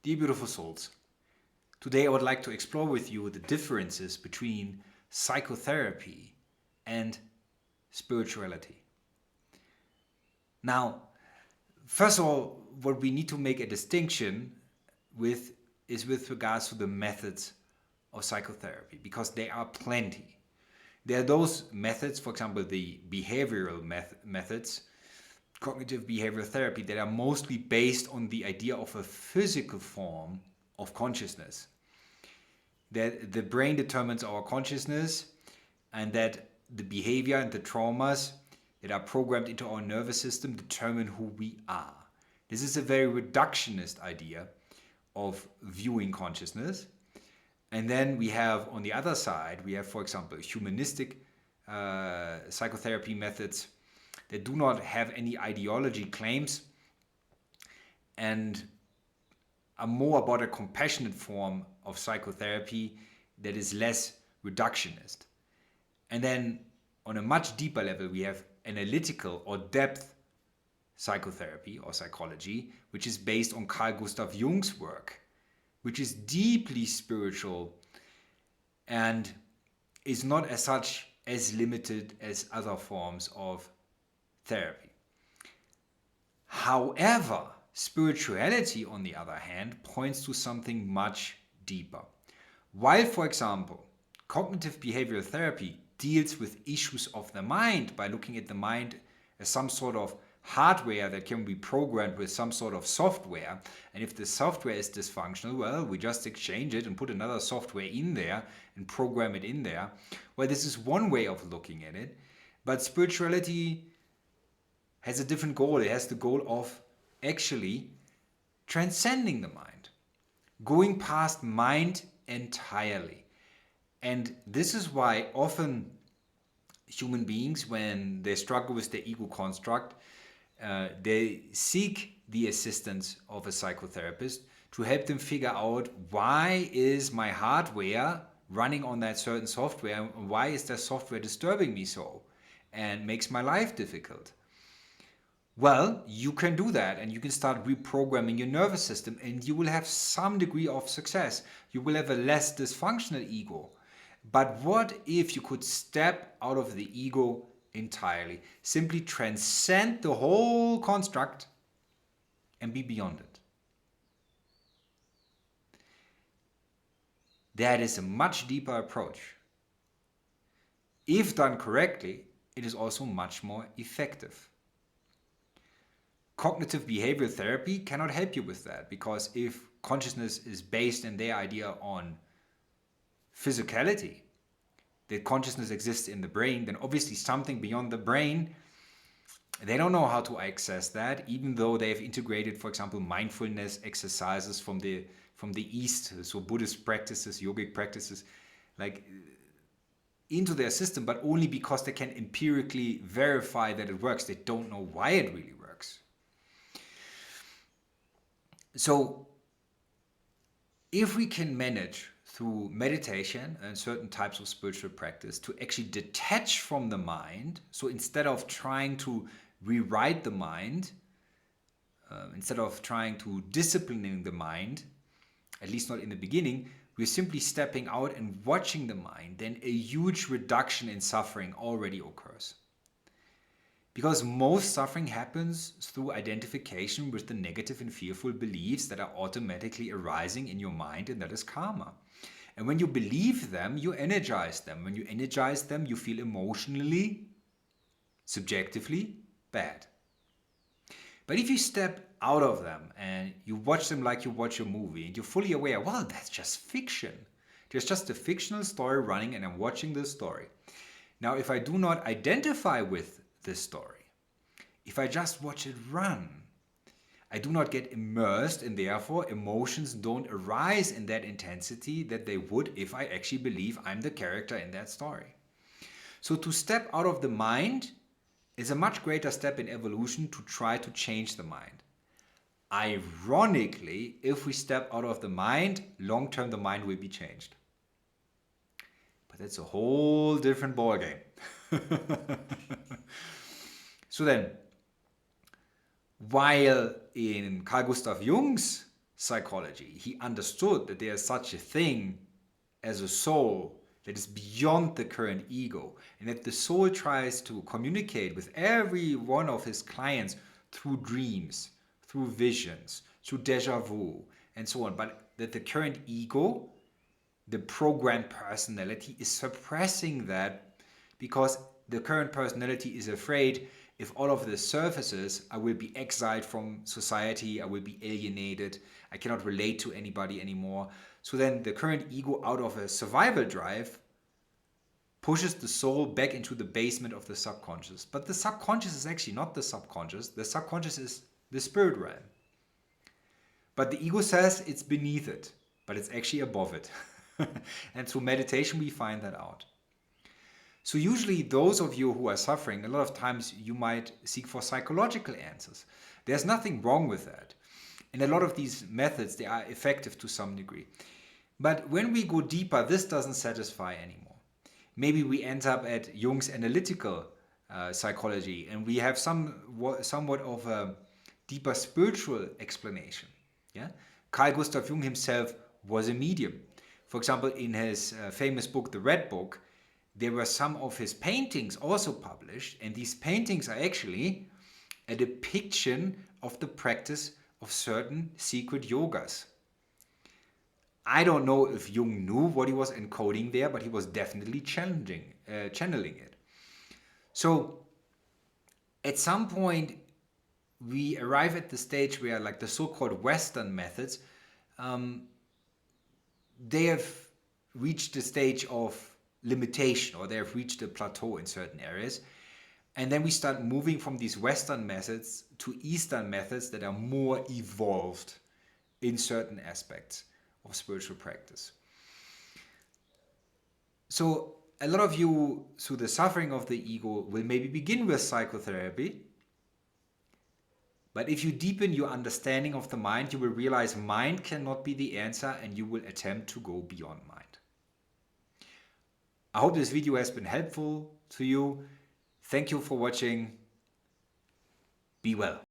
Dear beautiful souls, today I would like to explore with you the differences between psychotherapy and spirituality. Now, first of all, what we need to make a distinction with is with regards to the methods of psychotherapy, because there are plenty. There are those methods, for example, the behavioral methods, cognitive behavioral therapy, that are mostly based on the idea of a physical form of consciousness. That the brain determines our consciousness, and that the behavior and the traumas that are programmed into our nervous system determine who we are. This is a very reductionist idea of viewing consciousness. And then we have, on the other side, we have, for example, humanistic psychotherapy methods that do not have any ideology claims and are more about a compassionate form of psychotherapy that is less reductionist. And then on a much deeper level, we have analytical or depth psychotherapy or psychology, which is based on Carl Gustav Jung's work, which is deeply spiritual and is not as such as limited as other forms of therapy. However, spirituality, on the other hand, points to something much deeper. While, for example, cognitive behavioral therapy deals with issues of the mind by looking at the mind as some sort of hardware that can be programmed with some sort of software, and if the software is dysfunctional, well, we just exchange it and put another software in there and program it in there. Well, this is one way of looking at it, but spirituality has a different goal. It has the goal of actually transcending the mind, going past mind entirely. And this is why often human beings, when they struggle with their ego construct, they seek the assistance of a psychotherapist to help them figure out, why is my hardware running on that certain software, and why is that software disturbing me so and makes my life difficult? Well, you can do that, and you can start reprogramming your nervous system, and you will have some degree of success. You will have a less dysfunctional ego. But what if you could step out of the ego entirely, simply transcend the whole construct and be beyond it? That is a much deeper approach. If done correctly, it is also much more effective. Cognitive behavioral therapy cannot help you with that, because if consciousness is based in their idea on physicality, that consciousness exists in the brain, then obviously something beyond the brain, they don't know how to access that, even though they have integrated, for example, mindfulness exercises from the East, so Buddhist practices, yogic practices, like into their system, but only because they can empirically verify that it works. They don't know why it really works. So if we can manage through meditation and certain types of spiritual practice to actually detach from the mind, so instead of trying to rewrite the mind, instead of trying to discipline the mind, at least not in the beginning, we're simply stepping out and watching the mind, then a huge reduction in suffering already occurs. Because most suffering happens through identification with the negative and fearful beliefs that are automatically arising in your mind, and that is karma. And when you believe them, you energize them. When you energize them, you feel emotionally, subjectively bad. But if you step out of them and you watch them like you watch a movie, and you're fully aware, well, that's just fiction. There's just a fictional story running, and I'm watching this story. Now, if I do not identify with this story, if I just watch it run, I do not get immersed, and therefore emotions don't arise in that intensity that they would if I actually believe I'm the character in that story. So to step out of the mind is a much greater step in evolution to try to change the mind. Ironically, if we step out of the mind, long-term the mind will be changed. But that's a whole different ballgame. So then, while in Carl Gustav Jung's psychology. He understood that there is such a thing as a soul that is beyond the current ego, and that the soul tries to communicate with every one of his clients through dreams, through visions, through déjà vu, and so on. But that the current ego, the programmed personality, is suppressing that because the current personality is afraid if all of the surfaces, I will be exiled from society, I will be alienated, I cannot relate to anybody anymore. So then the current ego, out of a survival drive, pushes the soul back into the basement of the subconscious. But the subconscious is actually not the subconscious. The subconscious is the spirit realm. But the ego says it's beneath it, but it's actually above it. And through meditation, we find that out. So usually those of you who are suffering, a lot of times you might seek for psychological answers. There's nothing wrong with that. And a lot of these methods, they are effective to some degree. But when we go deeper, this doesn't satisfy anymore. Maybe we end up at Jung's analytical psychology, and we have somewhat of a deeper spiritual explanation. Yeah? Carl Gustav Jung himself was a medium. For example, in his famous book, The Red Book, there were some of his paintings also published, and these paintings are actually a depiction of the practice of certain secret yogas. I don't know if Jung knew what he was encoding there, but he was definitely channeling it. So at some point we arrive at the stage where, like, the so-called Western methods, they have reached the stage of limitation, or they have reached a plateau in certain areas. And then we start moving from these Western methods to Eastern methods that are more evolved in certain aspects of spiritual practice. So a lot of you, through the suffering of the ego, will maybe begin with psychotherapy. But if you deepen your understanding of the mind, you will realize mind cannot be the answer, and you will attempt to go beyond mind. I hope this video has been helpful to you. Thank you for watching. Be well.